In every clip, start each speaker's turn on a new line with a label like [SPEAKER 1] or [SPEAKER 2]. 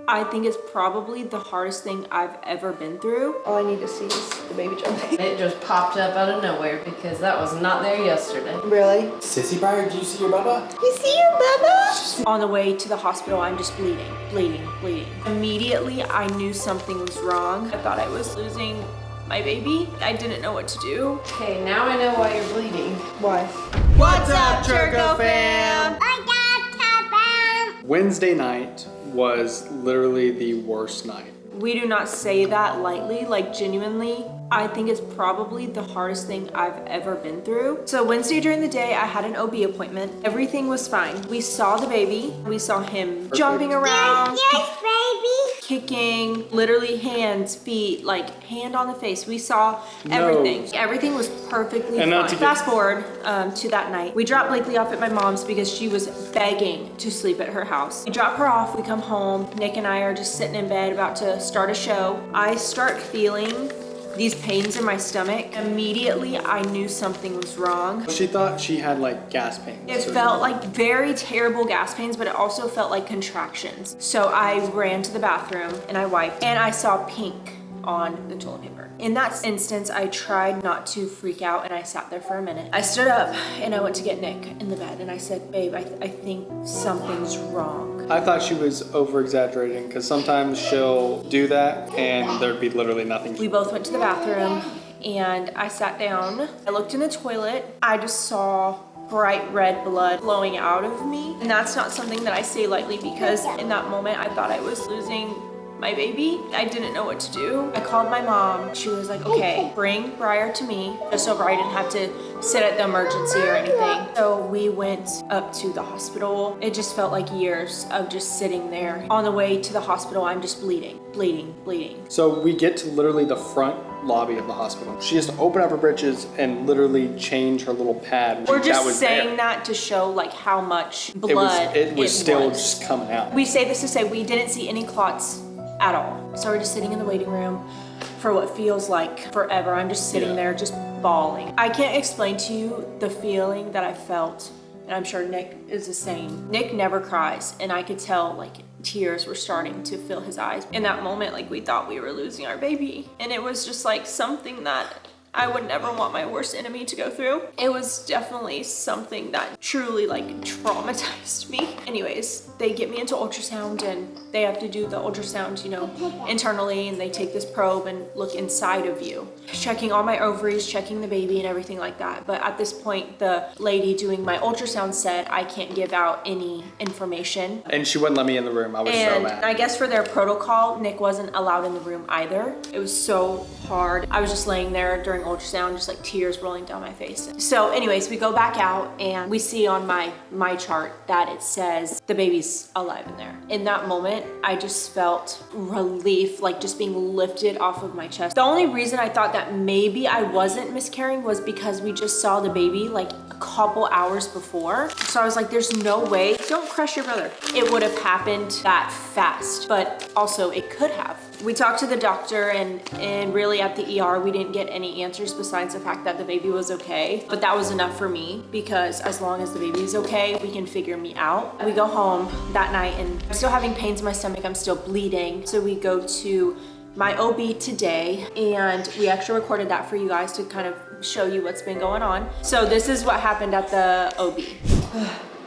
[SPEAKER 1] I think it's probably the hardest thing I've ever been through. All I need to see is the baby jumping.
[SPEAKER 2] It just popped up out of nowhere because that was not there yesterday.
[SPEAKER 1] Really?
[SPEAKER 3] Sissy Briar, do you see your bubba?
[SPEAKER 1] You see your bubba? On the way to the hospital, I'm just bleeding. Immediately, I knew something was wrong. I thought I was losing my baby. I didn't know what to do.
[SPEAKER 2] Okay, now I know why you're bleeding.
[SPEAKER 1] Why?
[SPEAKER 3] What's up, Churco fam? Wednesday night was literally the worst night.
[SPEAKER 1] We do not say that lightly, like genuinely. I think it's probably the hardest thing I've ever been through. So Wednesday during the day, I had an OB appointment. Everything was fine. We saw the baby. We saw him jumping around.
[SPEAKER 4] Yes, baby.
[SPEAKER 1] Kicking, literally hands, feet, like hand on the face. We saw everything. Everything was perfectly fine. Fast forward to that night. We dropped Blakely off at my mom's because she was begging to sleep at her house. We drop her off, we come home. Nick and I are just sitting in bed about to start a show. I start feeling these pains in my stomach. Immediately, I knew something was wrong.
[SPEAKER 3] She thought she had like gas pains.
[SPEAKER 1] It felt like very terrible gas pains, but it also felt like contractions. So I ran to the bathroom and I wiped and I saw pink on the toilet paper. In that instance, I tried not to freak out and I sat there for a minute. I stood up and I went to get Nick in the bed and I said, babe, I think something's wrong.
[SPEAKER 3] I thought she was over exaggerating because sometimes she'll do that and there'd be literally nothing.
[SPEAKER 1] We both went to the bathroom and I sat down. I looked in the toilet. I just saw bright red blood flowing out of me. And that's not something that I say lightly because in that moment, I thought I was losing my baby. I didn't know what to do. I called my mom. She was like, okay, bring Briar to me just so Briar didn't have to sit at the emergency or anything. So we went up to the hospital. It just felt like years of just sitting there. On the way to the hospital, I'm just bleeding.
[SPEAKER 3] So we get to literally the front lobby of the hospital. She has to open up her britches and literally change her little pad.
[SPEAKER 1] We're just saying that to show like how much blood
[SPEAKER 3] it was still just coming out.
[SPEAKER 1] We say this to say we didn't see any clots at all. So we're just sitting in the waiting room for what feels like forever. I'm just sitting there just bawling. I can't explain to you the feeling that I felt, and I'm sure Nick is the same. Nick never cries, and I could tell like tears were starting to fill his eyes. In that moment, like we thought we were losing our baby, and it was just like something that I would never want my worst enemy to go through. It was definitely something that truly like traumatized me. Anyways, they get me into ultrasound and they have to do the ultrasound, you know, internally, and they take this probe and look inside of you, checking all my ovaries, checking the baby and everything like that. But at this point, the lady doing my ultrasound said I can't give out any information.
[SPEAKER 3] And she wouldn't let me in the room. I was so mad.
[SPEAKER 1] And I guess for their protocol, Nick wasn't allowed in the room either. It was so hard. I was just laying there during ultrasound, just like tears rolling down my face. So anyways, we go back out and we see on my chart that it says the baby's alive in there. In that moment, I just felt relief, like just being lifted off of my chest. The only reason I thought that maybe I wasn't miscarrying was because we just saw the baby like a couple hours before. So I was like, there's no way, don't crush your brother. It would have happened that fast, but also it could have. We talked to the doctor and really at the ER, we didn't get any answers besides the fact that the baby was okay. But that was enough for me because as long as the baby's okay, we can figure me out. We go home that night and I'm still having pains in my stomach. I'm still bleeding. So we go to my OB today and we actually recorded that for you guys to kind of show you what's been going on. So this is what happened at the OB.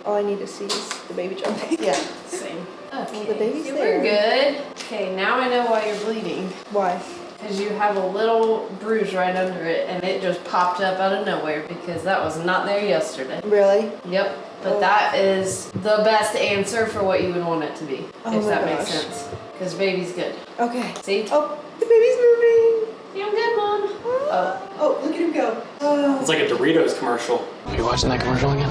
[SPEAKER 1] All I need to see is the baby jumping.
[SPEAKER 2] Yeah, same. Okay,
[SPEAKER 1] well, the baby's there.
[SPEAKER 2] We're good. Okay, now I know why you're bleeding.
[SPEAKER 1] Why?
[SPEAKER 2] Because you have a little bruise right under it and it just popped up out of nowhere because that was not there yesterday.
[SPEAKER 1] Really?
[SPEAKER 2] Yep. But that is the best answer for what you would want it to be, if that makes sense. Because baby's good.
[SPEAKER 1] Okay.
[SPEAKER 2] See?
[SPEAKER 1] Oh, the baby's moving.
[SPEAKER 2] Feel good, Mom.
[SPEAKER 1] Oh, look at him go. Oh.
[SPEAKER 3] It's like a Doritos commercial.
[SPEAKER 5] Are you watching that commercial again?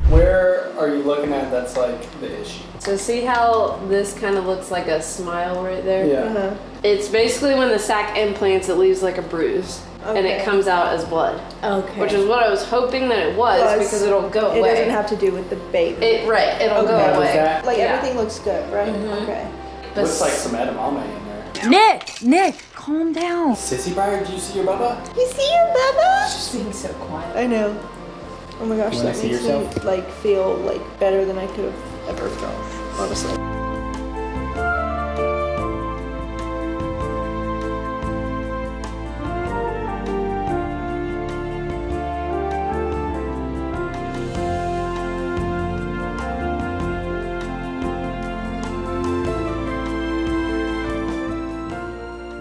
[SPEAKER 3] Where are you looking at that's like the issue?
[SPEAKER 2] So see how this kind of looks like a smile right there?
[SPEAKER 3] Yeah.
[SPEAKER 2] It's basically when the sac implants, it leaves like a bruise. Okay. And it comes out as blood. Okay. Which is what I was hoping that it was because it'll go away.
[SPEAKER 1] It doesn't have to do with the baby.
[SPEAKER 2] It'll go away.
[SPEAKER 1] Like everything looks good, right? Okay.
[SPEAKER 3] Looks like some edamame in there.
[SPEAKER 4] Nick, calm down.
[SPEAKER 3] Sissy Briar, do you see your bubba?
[SPEAKER 1] You see your bubba?
[SPEAKER 2] She's being so quiet.
[SPEAKER 1] I know. Oh my gosh, that makes me like feel like better than I could have ever felt.
[SPEAKER 2] honestly.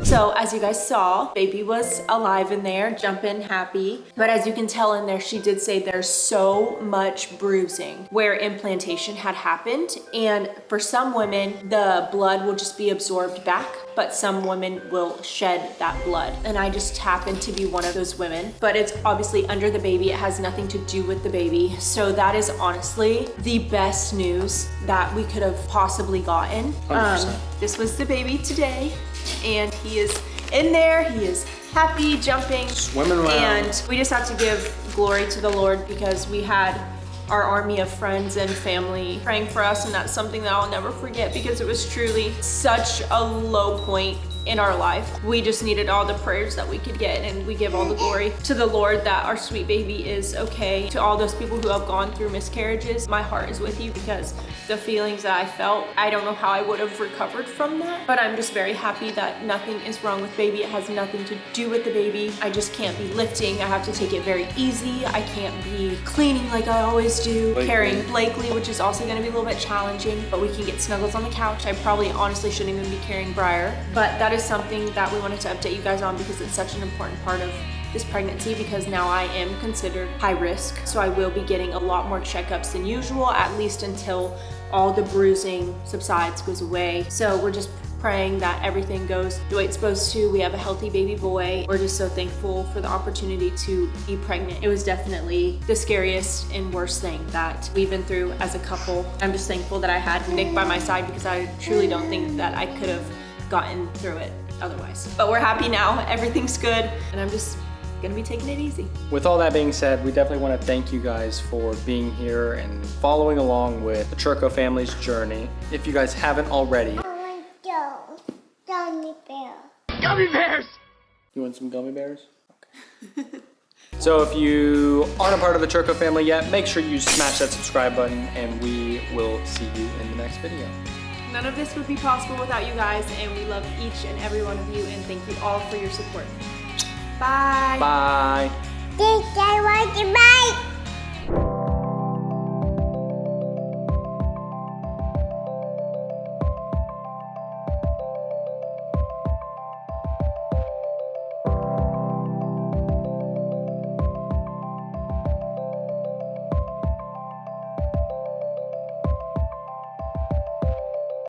[SPEAKER 1] So as you guys saw, baby was alive in there, jumping, happy. But as you can tell in there, she did say there's so much bruising where implantation had happened. And for some women, the blood will just be absorbed back, but some women will shed that blood. And I just happen to be one of those women. But it's obviously under the baby. It has nothing to do with the baby. So that is honestly the best news that we could have possibly gotten.
[SPEAKER 3] 100%.
[SPEAKER 1] This was the baby today. And he is in there, he is happy, jumping,
[SPEAKER 3] swimming around.
[SPEAKER 1] And we just have to give glory to the Lord because we had our army of friends and family praying for us, and that's something that I'll never forget because it was truly such a low point in our life. We just needed all the prayers that we could get, and we give all the glory to the Lord that our sweet baby is okay. To all those people who have gone through miscarriages, my heart is with you because the feelings that I felt, I don't know how I would have recovered from that, but I'm just very happy that nothing is wrong with baby. It has nothing to do with the baby. I just can't be lifting. I have to take it very easy. I can't be cleaning like I always do, carrying Blakely, which is also gonna be a little bit challenging, but we can get Snuggles on the couch. I probably honestly shouldn't even be carrying Briar, but that is something that we wanted to update you guys on because it's such an important part of this pregnancy, because now I am considered high risk. So I will be getting a lot more checkups than usual, at least until all the bruising subsides, goes away. So we're just praying that everything goes the way it's supposed to. We have a healthy baby boy. We're just so thankful for the opportunity to be pregnant. It was definitely the scariest and worst thing that we've been through as a couple. I'm just thankful that I had Nick by my side because I truly don't think that I could have gotten through it otherwise. But we're happy now, everything's good, and I'm just gonna be taking it easy.
[SPEAKER 3] With all that being said, we definitely want to thank you guys for being here and following along with the Churco family's journey. If you guys haven't already,
[SPEAKER 4] I want gummy bear.
[SPEAKER 3] Gummy bears! You want some gummy bears? Okay. So if you aren't a part of the Churco family yet, make sure you smash that subscribe button, and we will see you in the next video.
[SPEAKER 1] None of this would be possible without you guys, and we love each and every one of you, and thank you all for your support. Bye.
[SPEAKER 3] Bye.
[SPEAKER 4] Bye.